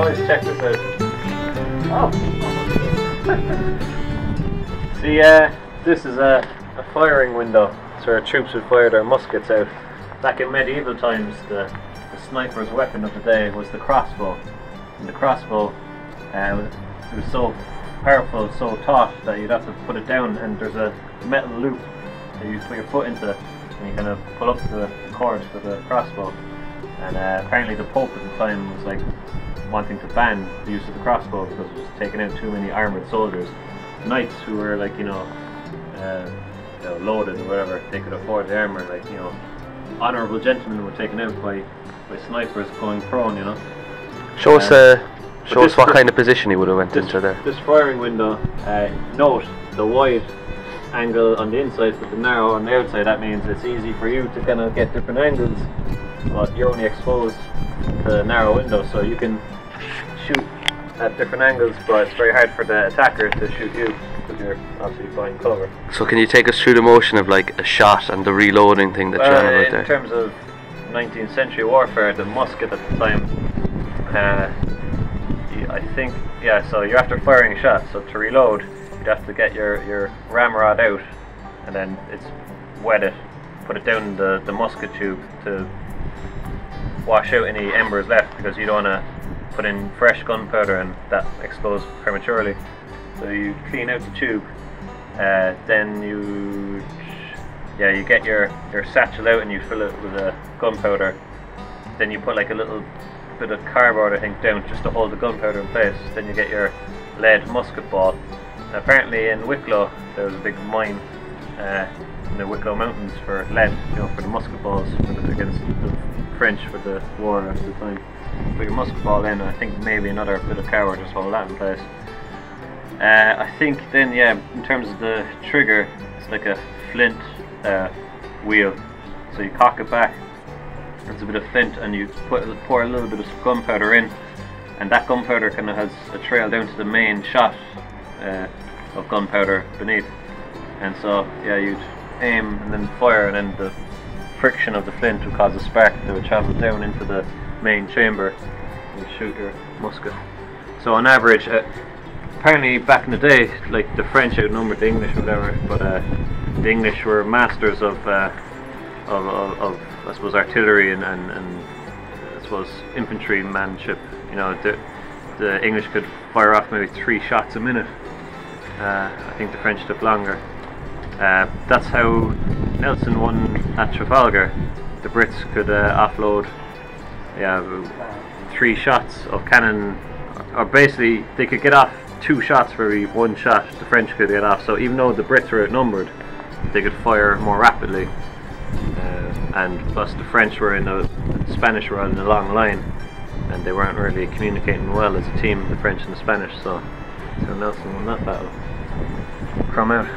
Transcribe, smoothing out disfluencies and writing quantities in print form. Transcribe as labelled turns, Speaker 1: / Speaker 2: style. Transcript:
Speaker 1: Boys, check this out. Oh. See, this is a firing window, so our troops would fire their muskets out. Back in medieval times, the sniper's weapon of the day was the crossbow. And the crossbow, it was so powerful, so taut that you'd have to put it down, and there's a metal loop that you put your foot into, and you kind of pull up the cord for the crossbow. And apparently the Pope at the time was like wanting to ban the use of the crossbow because it was taking out too many armoured soldiers. Knights who were like, loaded or whatever, they could afford the armour, like, honourable gentlemen were taken out by snipers going prone,
Speaker 2: Show us what kind of position he would have went into there. This
Speaker 1: firing window, note the wide angle on the inside but the narrow on the outside. That means it's easy for you to kind of get different angles, but you're only exposed to the narrow window, so you can shoot at different angles, but it's very hard for the attacker to shoot you because you're obviously behind cover.
Speaker 2: So can you take us through the motion of like a shot and the reloading thing that you're on about there?
Speaker 1: In terms of 19th century warfare, the musket at the time, I think, so you're after firing a shot, so to reload you'd have to get your ramrod out, and then it's wet it, put it down the musket tube to wash out any embers left, because you don't want to put in fresh gunpowder and that explodes prematurely. So you clean out the tube, then you get your satchel out and you fill it with gunpowder. Then you put like a little bit of cardboard, I think, down just to hold the gunpowder in place. Then you get your lead musket ball. And apparently in Wicklow there was a big mine in the Wicklow Mountains for lead, for the musket balls against the French for the war at the time. Put your musket ball in, and I think maybe another bit of cardboard just hold that in place. I think then, in terms of the trigger, it's like a flint wheel. So you cock it back, there's a bit of flint, and you pour a little bit of gunpowder in, and that gunpowder kind of has a trail down to the main shot of gunpowder beneath. And so you'd aim and then fire, and then the friction of the flint would cause a spark that would travel down into the main chamber and shoot your musket. So on average, apparently back in the day, like, the French outnumbered the English or whatever, but the English were masters of I suppose artillery and I suppose infantrymanship. The English could fire off maybe 3 shots a minute. I think the French took longer. That's how Nelson won at Trafalgar. The Brits could offload 3 shots of cannon, or basically they could get off 2 shots for every 1 shot the French could get off. So even though the Brits were outnumbered, they could fire more rapidly, and plus the French were the Spanish were in a long line, and they weren't really communicating well as a team, the French and the Spanish. So Nelson won that battle. Crumb out.